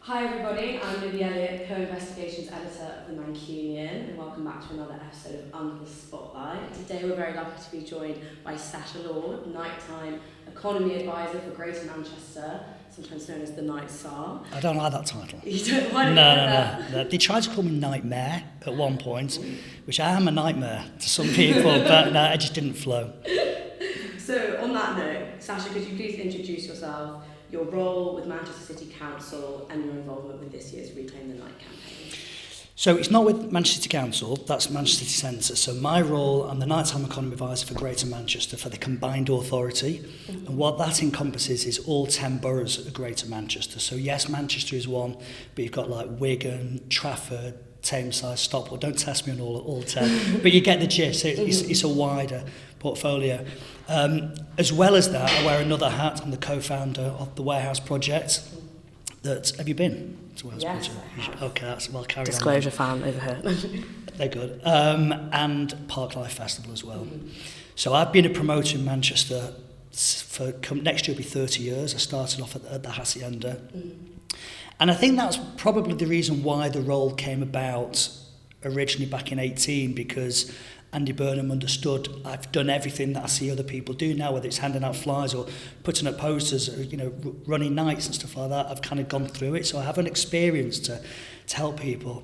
Hi everybody, I'm Elliot, co-investigations editor of the Mancunian, and welcome back to another episode of Under the Spotlight. Today we're very lucky to be joined by Sacha Lord, nighttime economy advisor for Greater Manchester, sometimes known as the Night Tsar. I don't like that title. You don't like that? No. They tried to call me Nightmare at one point, which I am a nightmare to some people, but no, it just didn't flow. So on that note, Sacha, could you please introduce yourself, your role with Manchester City Council and your involvement with this year's Reclaim the Night campaign? So it's not with Manchester City Council, that's Manchester City Centre. So my role, I'm the Nighttime Economy Advisor for Greater Manchester for the Combined Authority. Mm-hmm. And what that encompasses is all 10 boroughs of Greater Manchester. So yes, Manchester is one, but you've got like Wigan, Trafford, Tameside, Stockport. Don't test me on all 10, but you get the gist. It's a wider portfolio. As well as that, I wear another hat. I'm the co-founder of the Warehouse Project. Have you been to Warehouse Project? Okay, that's well carried Disclosure fan over here. They're good. And Parklife Festival as well. Mm-hmm. So I've been a promoter in Manchester for next year will be 30 years. I started off at the Hacienda. Mm-hmm. And I think that's probably the reason why the role came about originally back in 18, because Andy Burnham understood I've done everything that I see other people do now, whether it's handing out flyers or putting up posters, or, running nights and stuff like that. I've kind of gone through it, so I have an experience to help people.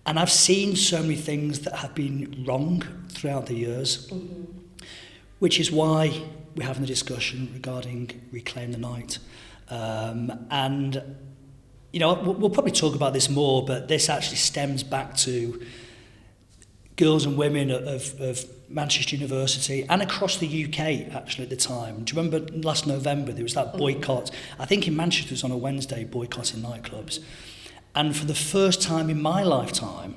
And I've seen so many things that have been wrong throughout the years, mm-hmm. which is why we're having a discussion regarding Reclaim the Night. We'll probably talk about this more, but this actually stems back to girls and women of Manchester University and across the UK, actually, at the time. Do you remember last November, there was that boycott? I think in Manchester it was on a Wednesday, boycotting nightclubs. And for the first time in my lifetime,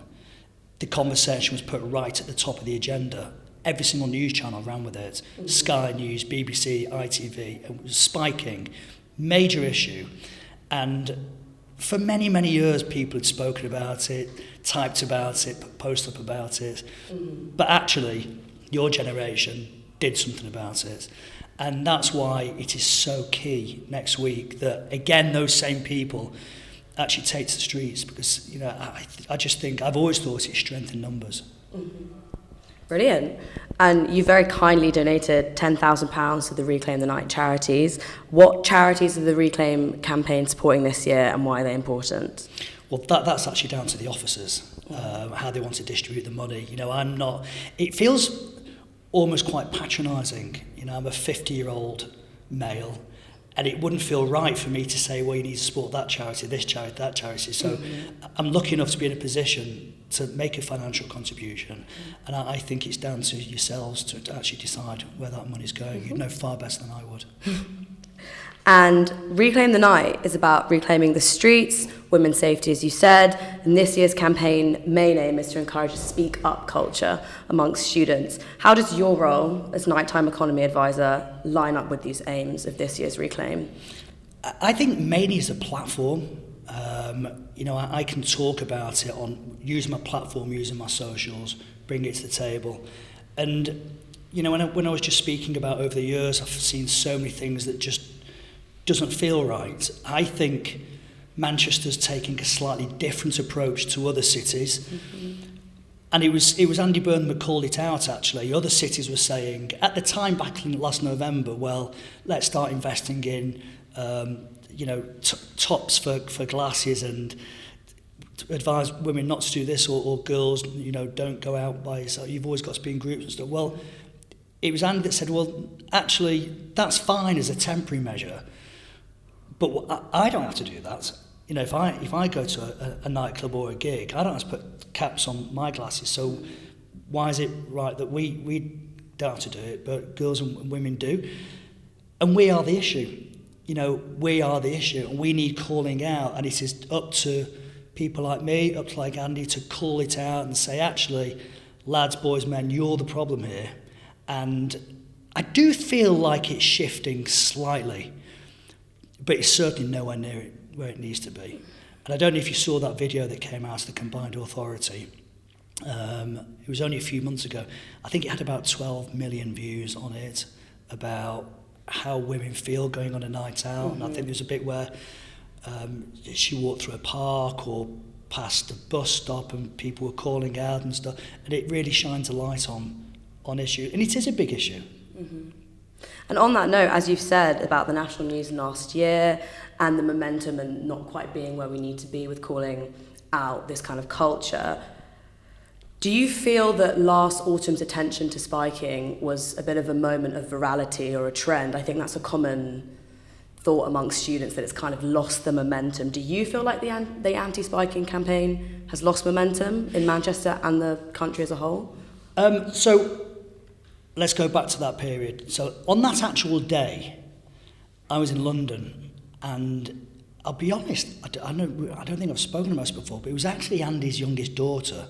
the conversation was put right at the top of the agenda. Every single news channel ran with it. Mm-hmm. Sky News, BBC, ITV. It was spiking. Major issue. And for many, many years, people had spoken about it, typed about it, posted up about it. Mm-hmm. But actually, your generation did something about it. And that's why it is so key next week that, again, those same people actually take to the streets, because, I just think, I've always thought it's strength in numbers. Mm-hmm. Brilliant. And you very kindly donated £10,000 to the Reclaim the Night charities. What charities are the Reclaim campaign supporting this year, and why are they important? Well, that's actually down to the officers, how they want to distribute the money. It feels almost quite patronising. I'm a 50-year-old male, and it wouldn't feel right for me to say, well, you need to support that charity, this charity, that charity. So I'm lucky enough to be in a position to make a financial contribution, and I think it's down to yourselves to actually decide where that money's going. You'd know far better than I would. And Reclaim the Night is about reclaiming the streets, women's safety, as you said, and this year's campaign main aim is to encourage a speak up culture amongst students. How does your role as nighttime economy advisor line up with these aims of this year's Reclaim? I think mainly as a platform. I can talk about it on using my platform, using my socials, bring it to the table. And, when I was just speaking about over the years, I've seen so many things that just doesn't feel right. I think Manchester's taking a slightly different approach to other cities. Mm-hmm. And it was Andy Burnham that called it out, actually. Other cities were saying, at the time back in last November, well, let's start investing in tops for glasses, and advise women not to do this, or girls, don't go out by yourself. You've always got to be in groups and stuff. Well, it was Andy that said, well, actually, that's fine as a temporary measure, but I don't have to do that. If I go to a nightclub or a gig, I don't have to put caps on my glasses. So why is it right that we don't have to do it, but girls and women do? And we are the issue. We are the issue, and we need calling out, and it is up to people like me, up to like Andy, to call it out and say, actually, lads, boys, men, you're the problem here. And I do feel like it's shifting slightly, but it's certainly nowhere near it where it needs to be. And I don't know if you saw that video that came out of the Combined Authority. It was only a few months ago. I think it had about 12 million views on it, about how women feel going on a night out. Mm-hmm. And I think there's a bit where She walked through a park or past a bus stop and people were calling out and stuff, and it really shines a light on issue, and it is a big issue. Mm-hmm. And on that note, as you've said about the national news last year and the momentum and not quite being where we need to be with calling out this kind of culture, do you feel that last autumn's attention to spiking was a bit of a moment of virality or a trend? I think that's a common thought amongst students, that it's kind of lost the momentum. Do you feel like the anti-spiking campaign has lost momentum in Manchester and the country as a whole? So let's go back to that period. So on that actual day, I was in London, and I'll be honest, I don't think I've spoken about this before, but it was actually Andy's youngest daughter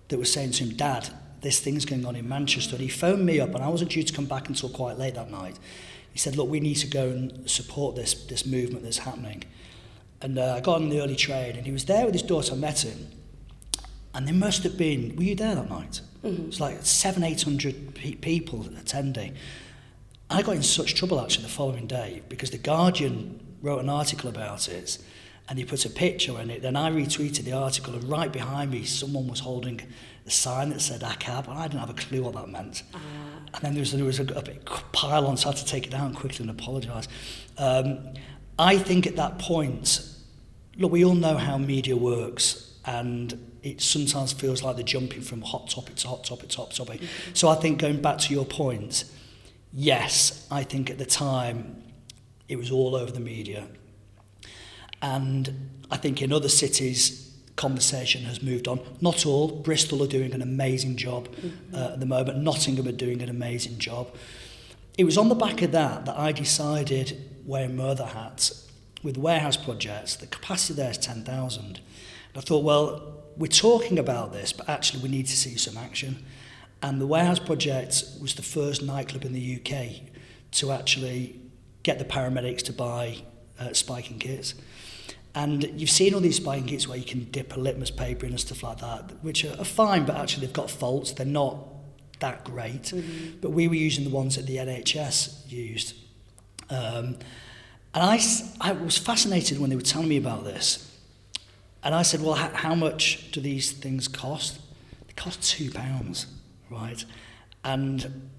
that was saying to him, "Dad, this thing's going on in Manchester." And he phoned me up, and I wasn't due to come back until quite late that night. He said, "Look, we need to go and support this movement that's happening." And I got on the early train, and he was there with his daughter. I met him, and there must have been, were you there that night? Mm-hmm. It's like 700-800 people attending. I got in such trouble actually the following day because the Guardian wrote an article about it, and he put a picture in it. Then I retweeted the article, and right behind me someone was holding a sign that said ACAB, and I didn't have a clue what that meant. And then there was a big pile on, so I had to take it down quickly and apologise. I think at that point, look, we all know how media works, and it sometimes feels like they're jumping from hot topic to hot topic to hot topic. Mm-hmm. So I think, going back to your point, yes, I think at the time it was all over the media. And I think in other cities, conversation has moved on. Not all. Bristol are doing an amazing job at the moment. Nottingham are doing an amazing job. It was on the back of that I decided, wearing my other hat, with warehouse projects, the capacity there is 10,000. I thought, well, we're talking about this, but actually we need to see some action. And the warehouse project was the first nightclub in the UK to actually get the paramedics to buy spiking kits. And you've seen all these spiking kits where you can dip a litmus paper in and stuff like that, which are fine, but actually they've got faults. They're not that great. Mm-hmm. But we were using the ones that the NHS used. And I was fascinated when they were telling me about this. And I said, well, how much do these things cost? They cost £2, right? And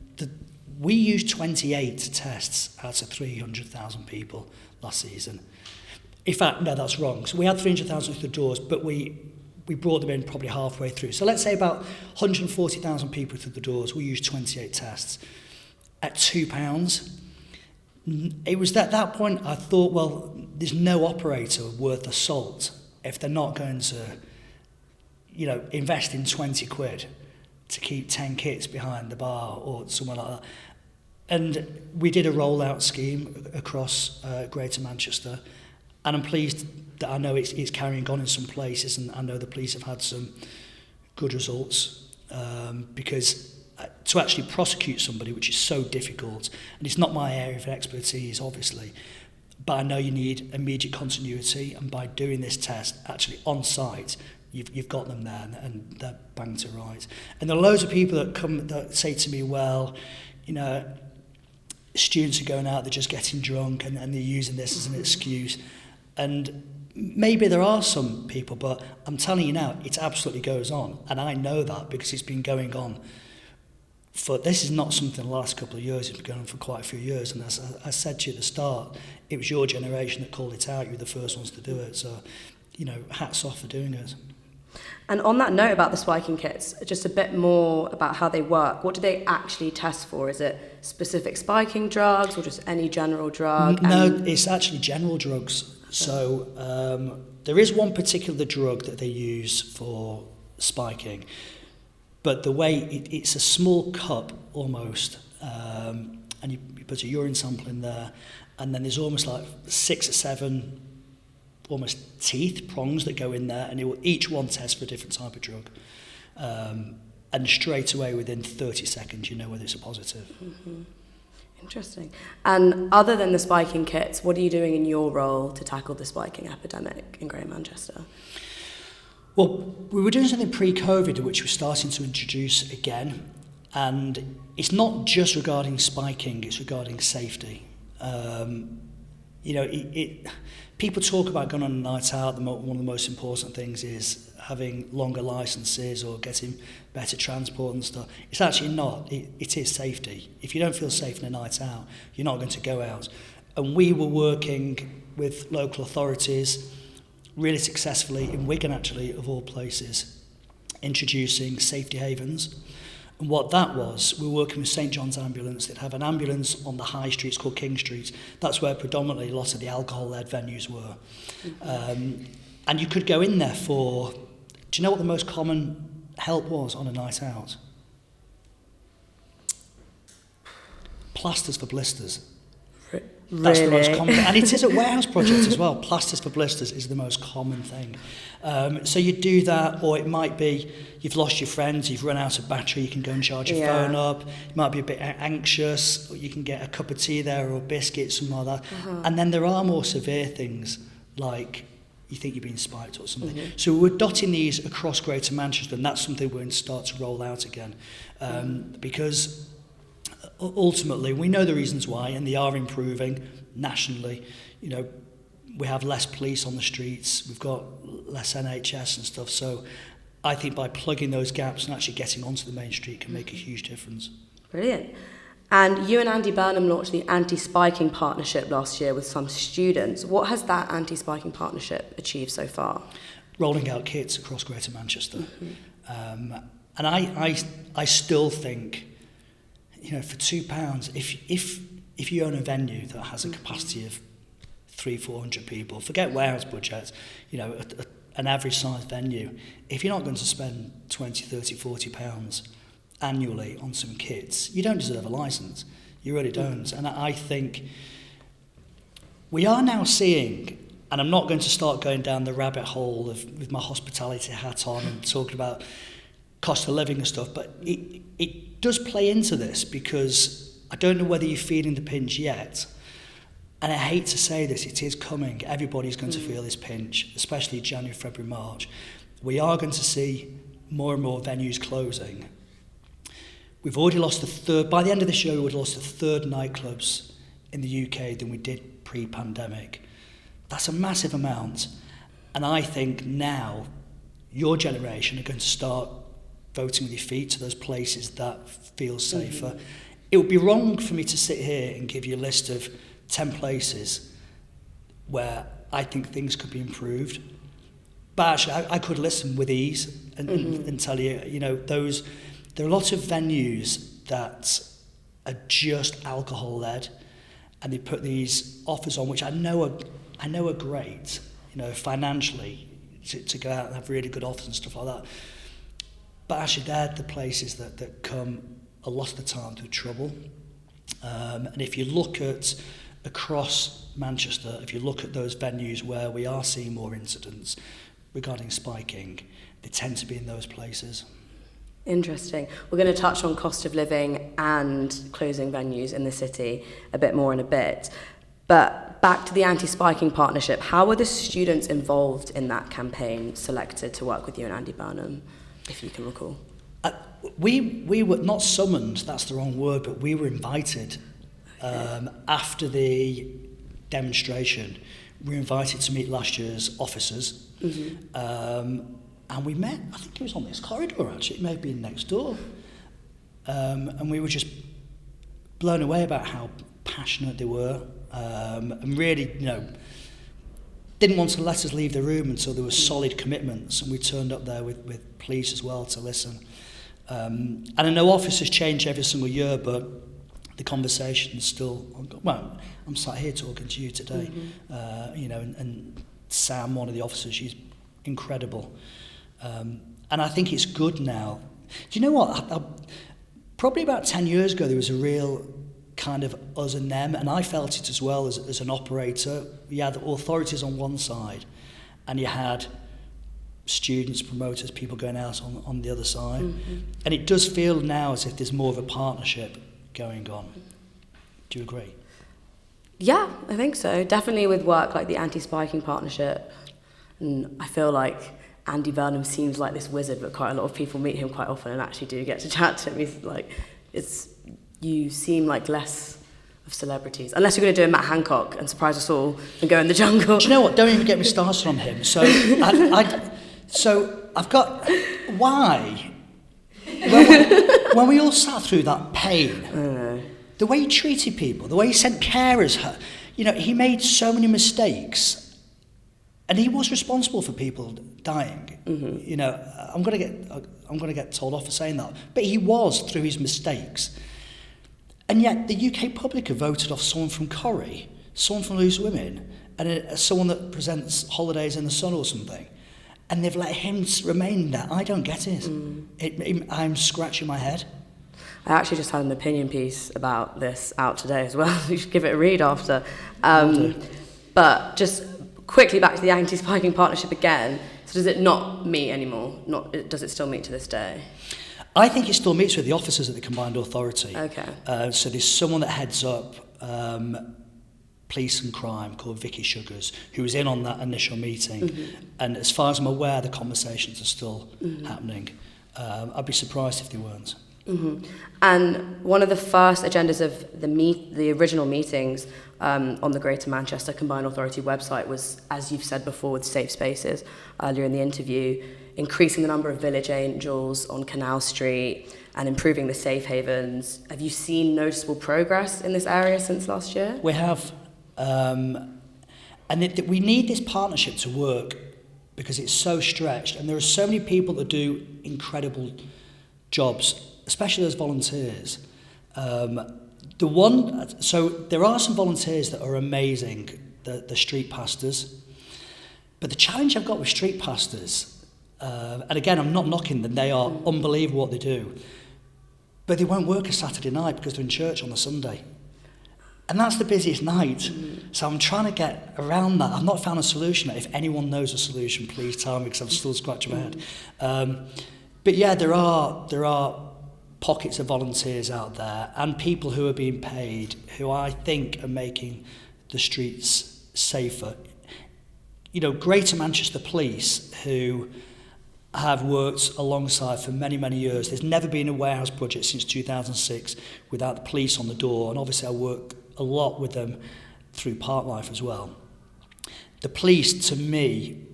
we used 28 tests out of 300,000 people last season. In fact, no, that's wrong. So we had 300,000 through the doors, but we brought them in probably halfway through. So let's say about 140,000 people through the doors. We used 28 tests at £2. It was at that point I thought, well, there's no operator worth the salt if they're not going to, invest in 20 quid to keep 10 kits behind the bar or somewhere like that. And we did a rollout scheme across Greater Manchester. And I'm pleased that I know it's carrying on in some places, and I know the police have had some good results, because to actually prosecute somebody, which is so difficult, and it's not my area of expertise, obviously, but I know you need immediate continuity, and by doing this test actually on site, you've got them there, and they're bang to rights. And there are loads of people that say to me, well, students are going out, they're just getting drunk, and they're using this as an excuse. And maybe there are some people, but I'm telling you now, it absolutely goes on. And I know that because it's been going on this is not something the last couple of years, it's been going on for quite a few years. And as I said to you at the start, it was your generation that called it out. You were the first ones to do it. So, hats off for doing it. And on that note about the spiking kits, just a bit more about how they work. What do they actually test for? Is it specific spiking drugs or just any general drug? No, it's actually general drugs. So there is one particular drug that they use for spiking, but the way it's a small cup almost, and you put a urine sample in there, and then there's almost like 6 or 7 almost prongs that go in there, and each one tests for a different type of drug. And straight away, within 30 seconds, you know whether it's a positive. Mm-hmm. Interesting. And other than the spiking kits, what are you doing in your role to tackle the spiking epidemic in Greater Manchester? Well, we were doing something pre-COVID, which we're starting to introduce again. And it's not just regarding spiking, it's regarding safety. you know, people talk about going on a night out. One of the most important things is having longer licenses or getting better transport and stuff. It's actually not. It is safety. If you don't feel safe in a night out, you're not going to go out. And we were working with local authorities really successfully in Wigan, actually, of all places, introducing safety havens. And what that was, we were working with St John's Ambulance. They'd have an ambulance on the high streets called King Street. That's where predominantly a lot of the alcohol-led venues were. And you could go in there for... Do you know what the most common help was on a night out? Plasters for blisters. That's the most common thing. And it is a warehouse project as well. Plasters for blisters is the most common thing. So you do that, or it might be you've lost your friends, you've run out of battery, you can go and charge your phone up. You might be a bit anxious, or you can get a cup of tea there or a biscuit, something like that. And then there are more severe things, like you think you're being spiked or something. So we're dotting these across Greater Manchester, and that's something we're going to start to roll out again. Because ultimately, we know the reasons why, and they are improving nationally. You know, we have less police on the streets, we've got less NHS and stuff. So I think by plugging those gaps and actually getting onto the main street can make a huge difference. Brilliant. And you and Andy Burnham launched the anti-spiking partnership last year with some students. What has that anti-spiking partnership achieved so far? Rolling out kits across Greater Manchester. And I still think, you know, for £2, if you own a venue that has a capacity of 300-400 people, forget warehouse budgets, you know, an average size venue, if you're not going to spend 20, 30, 40 pounds annually on some kits, you don't deserve a license. You really don't. And I think we are now seeing, and I'm not going to start going down the rabbit hole with my hospitality hat on and talking about cost of living and stuff, but it does play into this, because I don't know whether you're feeling the pinch yet, and I hate to say this, it is coming. Everybody's going to feel this pinch, especially January, February, March. We are going to see more and more venues closing. We've already lost by the end of this year, we would have lost a third nightclubs in the UK than we did pre-pandemic. That's a massive amount. And I think now your generation are going to start voting with your feet to those places that feel safer. It would be wrong for me to sit here and give you a list of 10 places where I think things could be improved. But actually, I could listen with ease and tell you, you know, there are a lot of venues that are just alcohol-led, and they put these offers on, which I know are great, you know, financially, to go out and have really good offers and stuff like that. But actually, they're the places that come a lot of the time through trouble. And if you look at across Manchester, if you look at those venues where we are seeing more incidents regarding spiking, they tend to be in those places. Interesting. We're going to touch on cost of living and closing venues in the city a bit more in a bit. But back to the anti-spiking partnership, how were the students involved in that campaign selected to work with you and Andy Burnham, if you can recall? We were not summoned, that's the wrong word, but we were invited. After the demonstration, we were invited to meet last year's officers. And we met, I think it was on this corridor actually, it may have been next door. And we were just blown away about how passionate they were, and really, you know, didn't want to let us leave the room until there were solid commitments, and we turned up there with police as well to listen. And I know officers change every single year, but the conversation's still ongoing. Well, I'm sat here talking to you today, you know, and Sam, one of the officers, she's incredible. And I think it's good now. Do you know what? Probably about 10 years ago, there was a real kind of us and them, and I felt it as well as an operator. You had the authorities on one side, and you had students, promoters, people going out on the other side. And it does feel now as if there's more of a partnership going on. Do you agree? Yeah, I think so. Definitely with work like the anti-spiking partnership. And I feel like Andy Burnham seems like this wizard, but quite a lot of people meet him quite often and actually do get to chat to him. He's like, you seem like less of celebrities? Unless you're going to do a Matt Hancock and surprise us all and go in the jungle. Do you know what? Don't even get me started on him. So, so I've got... Why? When we all sat through that pain, the way he treated people, the way he sent carers, he made so many mistakes. And he was responsible for people dying. Mm-hmm. I'm going to get told off for saying that, but he was through his mistakes. And yet the UK public have voted off someone from Corrie, someone from Loose Women, and someone that presents Holidays in the Sun or something, and they've let him remain there. I don't get it. I'm scratching my head. I actually just had an opinion piece about this out today as well. You should give it a read after. But just quickly back to the anti-spiking partnership again. So does it not meet anymore? Does it still meet to this day? I think it still meets with the officers at the Combined Authority. Okay. So there's someone that heads up police and crime called Vicky Sugars, who was in on that initial meeting. Mm-hmm. And as far as I'm aware, the conversations are still happening. I'd be surprised if they weren't. Mm-hmm. And one of the first agendas of the original meetings on the Greater Manchester Combined Authority website was, as you've said before, with safe spaces earlier in the interview, increasing the number of village angels on Canal Street and improving the safe havens. Have you seen noticeable progress in this area since last year? We have. And we need this partnership to work because it's so stretched, and there are so many people that do incredible jobs, especially as volunteers. So there are some volunteers that are amazing, the street pastors. But the challenge I've got with street pastors, and again, I'm not knocking them, they are unbelievable what they do, but they won't work a Saturday night because they're in church on the Sunday. And that's the busiest night. So I'm trying to get around that. I've not found a solution. If anyone knows a solution, please tell me, because I'm still scratching my head. But yeah, there are pockets of volunteers out there and people who are being paid who I think are making the streets safer. Greater Manchester Police, who have worked alongside for many, many years. There's never been a warehouse budget since 2006 without the police on the door, and obviously I work a lot with them through Parklife as well. The police, to me,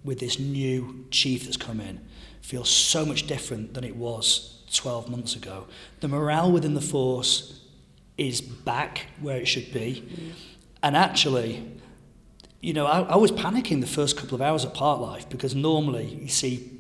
with this new chief that's come in, feels so much different than it was 12 months ago. The morale within the force is back where it should be. And actually, I was panicking the first couple of hours at Parklife, because normally you see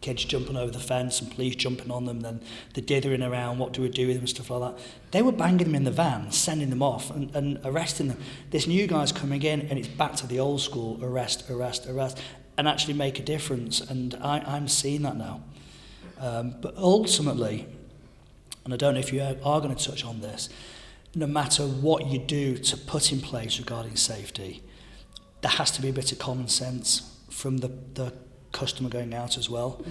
kids jumping over the fence and police jumping on them, then they're dithering around, what do we do with them and stuff like that. They were banging them in the van, sending them off and arresting them. This new guy's coming in and it's back to the old school, arrest, and actually make a difference. And I'm seeing that now. But ultimately, and I don't know if you are going to touch on this, no matter what you do to put in place regarding safety, there has to be a bit of common sense from the customer going out as well.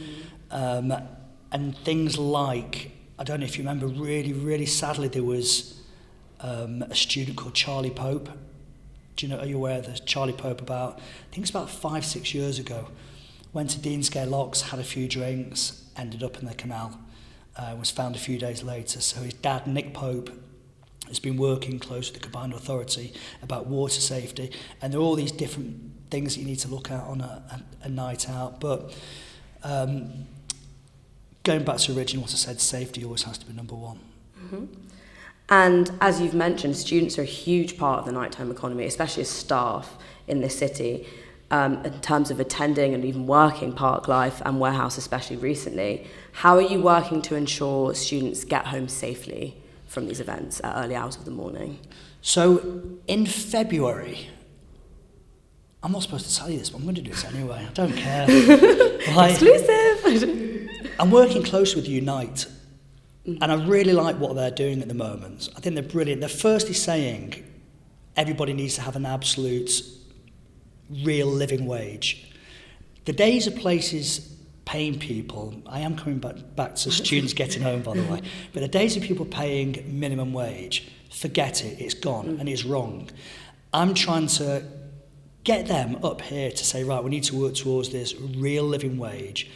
And things like, I don't know if you remember, really, really sadly, there was a student called Charlie Pope. Are you aware of this? Charlie Pope, I think it's about 5-6 years ago, went to Deansgate Locks, had a few drinks, ended up in the canal, was found a few days later. So his dad, Nick Pope, has been working close with the Combined Authority about water safety, and there are all these different things that you need to look at on a night out. But going back to originally what I said, safety always has to be number one. Mm-hmm. And as you've mentioned, students are a huge part of the nighttime economy, especially as staff in this city, in terms of attending and even working Parklife and Warehouse, especially recently. How are you working to ensure students get home safely from these events at early hours of the morning? So in February, I'm not supposed to tell you this, but I'm going to do this anyway. I don't care. Exclusive! I'm working close with Unite, and I really like what they're doing at the moment. I think they're brilliant. They're firstly saying everybody needs to have an absolute real living wage. The days of places paying people, I am coming back to students getting home, by the way, but the days of people paying minimum wage, forget it, it's gone, and it's wrong. I'm trying to get them up here to say, right, we need to work towards this real living wage,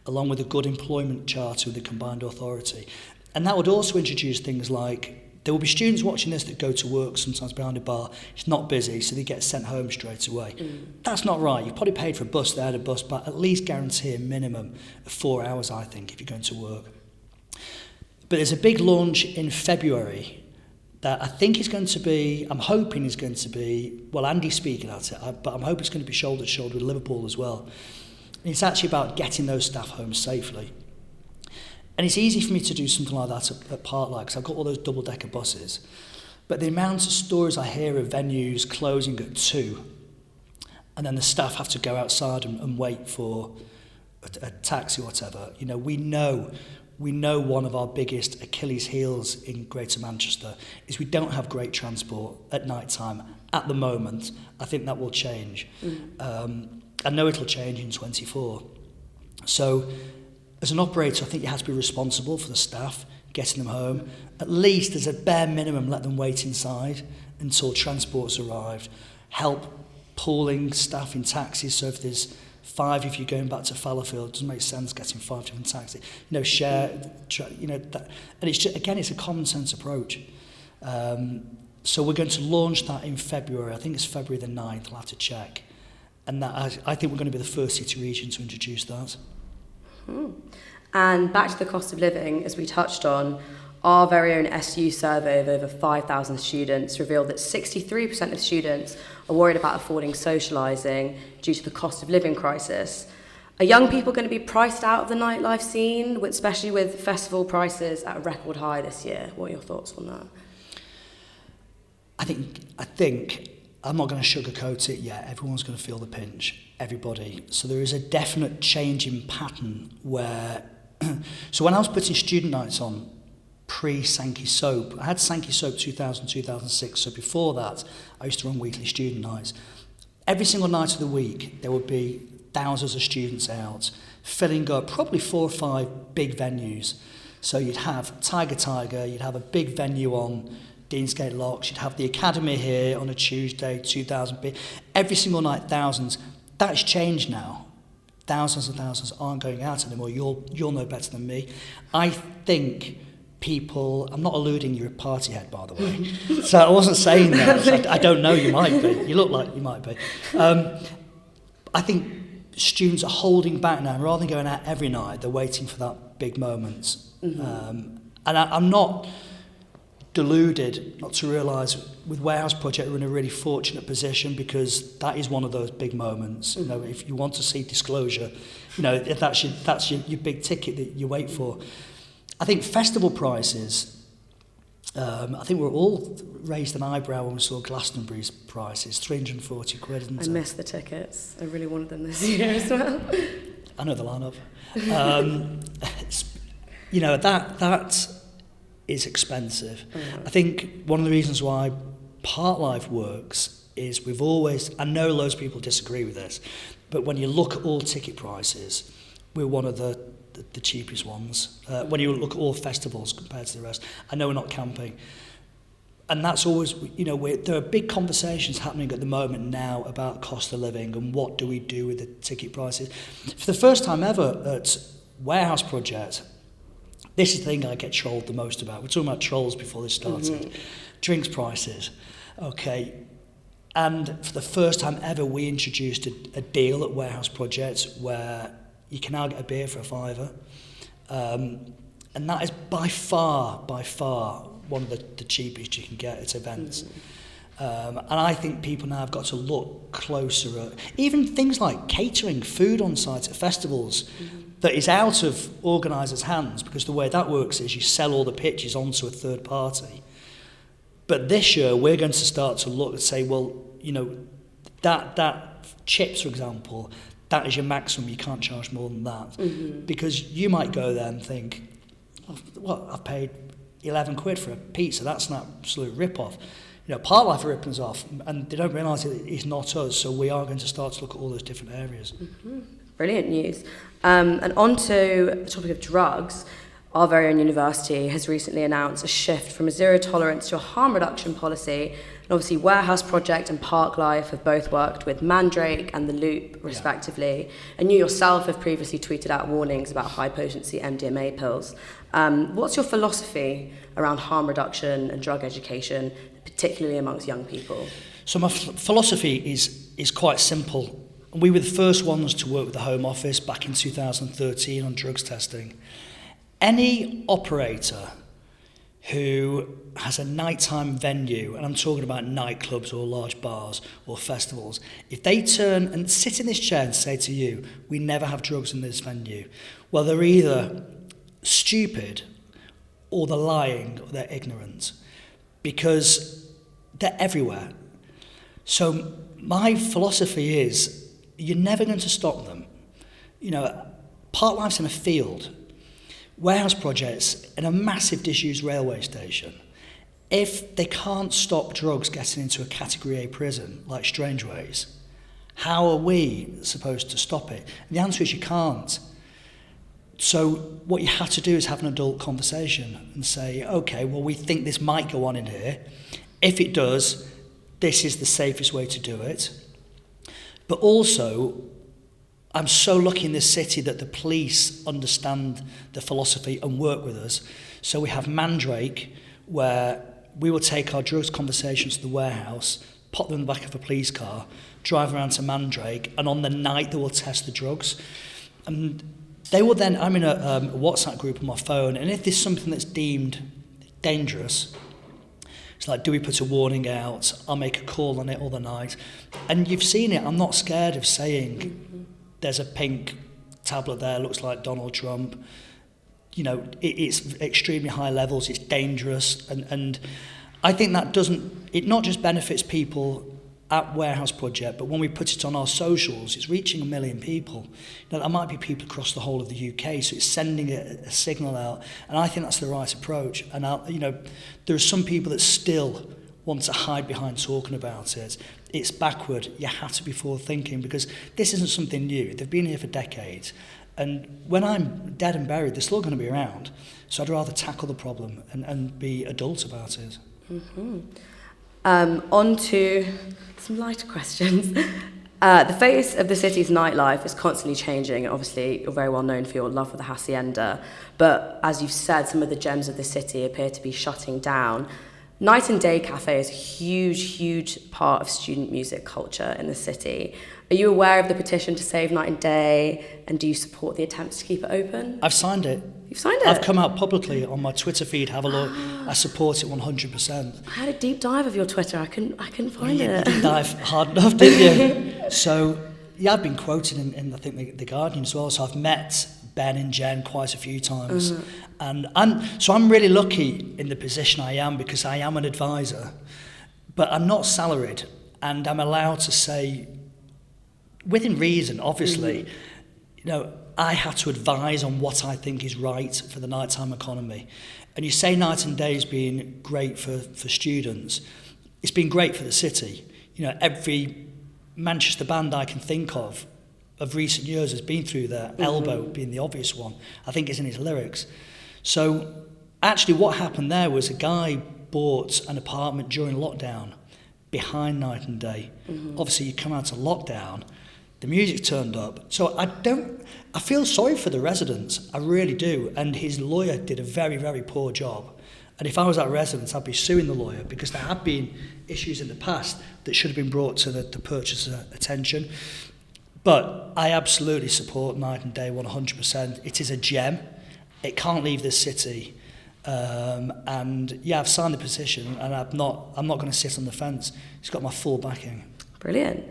along with a good employment charter with the Combined Authority. And that would also introduce things like There will be students watching this that go to work sometimes behind a bar. It's not busy, so they get sent home straight away. That's not right. You've probably paid for a bus there, a bus back. At least guarantee a minimum of 4 hours, I think, if you're going to work. But there's a big launch in February that I think is going to be, I'm hoping is going to be, well, Andy's speaking at it, but I'm hoping it's going to be shoulder to shoulder with Liverpool as well. And it's actually about getting those staff home safely. And it's easy for me to do something like that at Parklife because I've got all those double-decker buses. But the amount of stories I hear of venues closing at 2, and then the staff have to go outside and wait for a taxi or whatever. You know, we know one of our biggest Achilles heels in Greater Manchester is we don't have great transport at night time at the moment. I think that will change. I know it'll change in 24. So as an operator, I think you have to be responsible for the staff, getting them home. At least as a bare minimum, let them wait inside until transport's arrived. Help pooling staff in taxis, so if there's 5, if you're going back to Fallowfield, it doesn't make sense getting 5 different taxis. You know, share, you know, that, and it's just, again, it's a common sense approach. So we're going to launch that in February. I think it's February the 9th, I'll have to check. And that, I think we're going to be the first city region to introduce that. And back to the cost of living, as we touched on, our very own SU survey of over 5,000 students revealed that 63% of students are worried about affording socialising due to the cost of living crisis. Are young people going to be priced out of the nightlife scene, especially with festival prices at a record high this year? What are your thoughts on that? I think I'm not going to sugarcoat it yet. Everyone's going to feel the pinch, everybody. So there is a definite change in pattern where... So when I was putting student nights on pre-Sankey Soap, I had Sankey Soap 2000, 2006. So before that, I used to run weekly student nights. Every single night of the week, there would be thousands of students out, filling up probably 4 or 5 big venues. So you'd have Tiger, you'd have a big venue on Deansgate Locks, you'd have the Academy here on a Tuesday, 2,000 people. Every single night, thousands. That's changed now. Thousands and thousands aren't going out anymore. You'll know better than me. I think people... I'm not alluding you're a party head, by the way. So I wasn't saying that. I don't know, you might be. You look like you might be. I think students are holding back now. Rather than going out every night, they're waiting for that big moment. And I'm not deluded not to realise with Warehouse Project we're in a really fortunate position because that is one of those big moments. You know, if you want to see disclosure, you know, if that's your big ticket that you wait for. I think festival prices, I think we're all raised an eyebrow when we saw Glastonbury's prices, 340 quid, isn't it? I missed the tickets. I really wanted them this year as well. I know the lineup. You know, that is expensive. I think one of the reasons why Parklife works is we've always, I know loads of people disagree with this, but when you look at all ticket prices, we're one of the cheapest ones. When you look at all festivals compared to the rest, I know we're not camping. And that's always, you know, there are big conversations happening at the moment now about cost of living and what do we do with the ticket prices. For the first time ever at Warehouse Project, this is the thing I get trolled the most about. We're talking about trolls before this started. Drinks prices. Okay. And for the first time ever, we introduced a deal at Warehouse Project where you can now get a beer for £5. And that is by far, one of the cheapest you can get at events. And I think people now have got to look closer at even things like catering, food on site at festivals. That is out of organisers' hands because the way that works is you sell all the pitches onto a third party. But this year we're going to start to look and say, well, you know, that chips, for example, that is your maximum. You can't charge more than that because you might go there and think, oh, what, I've paid 11 quid for a pizza. That's an absolute rip-off. You know, Parklife are ripping us off, and they don't realise it's not us. So we are going to start to look at all those different areas. Brilliant news. And on to the topic of drugs, our very own university has recently announced a shift from a zero tolerance to a harm reduction policy And obviously Warehouse Project and Park Life have both worked with Mandrake and The Loop, respectively. And you yourself have previously tweeted out warnings about high-potency MDMA pills. What's your philosophy around harm reduction and drug education, particularly amongst young people? So my philosophy is quite simple. We were the first ones to work with the Home Office back in 2013 on drugs testing. Any operator who has a nighttime venue, and I'm talking about nightclubs or large bars or festivals, if they turn and sit in this chair and say to you, we never have drugs in this venue, well, they're either stupid or they're lying or they're ignorant, because they're everywhere. So my philosophy is you're never going to stop them. You know, Park Life's in a field. Warehouse Projects in a massive disused railway station. If they can't stop drugs getting into a Category A prison, like Strangeways, how are we supposed to stop it? And the answer is you can't. So what you have to do is have an adult conversation and say, okay, well, we think this might go on in here. If it does, this is the safest way to do it. But also, I'm so lucky in this city that the police understand the philosophy and work with us. So we have Mandrake, where we will take our drugs conversations to the warehouse, pop them in the back of a police car, drive around to Mandrake, and on the night they will test the drugs. And they will then, I'm in a WhatsApp group on my phone, and if there's something that's deemed dangerous, it's like, do we put a warning out? I'll make a call on it all the night. And you've seen it, I'm not scared of saying, there's a pink tablet there, looks like Donald Trump. You know, it's extremely high levels, it's dangerous. And I think that it not just benefits people at Warehouse Project, but when we put it on our socials, it's reaching 1 million people. Now, that might be people across the whole of the UK, so it's sending a signal out. And I think that's the right approach. And, you know, there are some people that still want to hide behind talking about it. It's backward. You have to be forward-thinking, because this isn't something new. They've been here for decades. And when I'm dead and buried, they're still going to be around. So I'd rather tackle the problem and be adult about it. Mm-hmm. On to some lighter questions. The face of the city's nightlife is constantly changing. Obviously, you're very well known for your love for the hacienda. But as you've said, some of the gems of the city appear to be shutting down. Night and Day Cafe is a huge part of student music culture in the city. Are you aware of the petition to save Night and Day, and do you support the attempts to keep it open? I've signed it. You've signed it? I've come out publicly on my Twitter feed, have a look. I support it 100%. I had a deep dive of your Twitter. I couldn't find it. You didn't dive hard enough, did you? So, yeah, I've been quoted in I think, the Guardian as well. So I've met Ben and Jen quite a few times. Mm-hmm. And I'm really lucky in the position I am, because I am an advisor, but I'm not salaried, and I'm allowed to say, within reason, obviously, you know, I have to advise on what I think is right for the nighttime economy. And you say Night and Day has been great for students. It's been great for the city. You know, every Manchester band I can think of recent years has been through there, Elbow being the obvious one. I think it's in his lyrics. So actually what happened there was a guy bought an apartment during lockdown behind Night and Day. Mm-hmm. Obviously you come out of lockdown, the music turned up. So I feel sorry for the residents, I really do. And his lawyer did a very, very poor job. And if I was that resident, I'd be suing the lawyer, because there have been issues in the past that should have been brought to the purchaser attention. But I absolutely support Night and Day 100%. It is a gem. It can't leave this city. And yeah, I've signed the petition, and I'm not going to sit on the fence. It's got my full backing. Brilliant.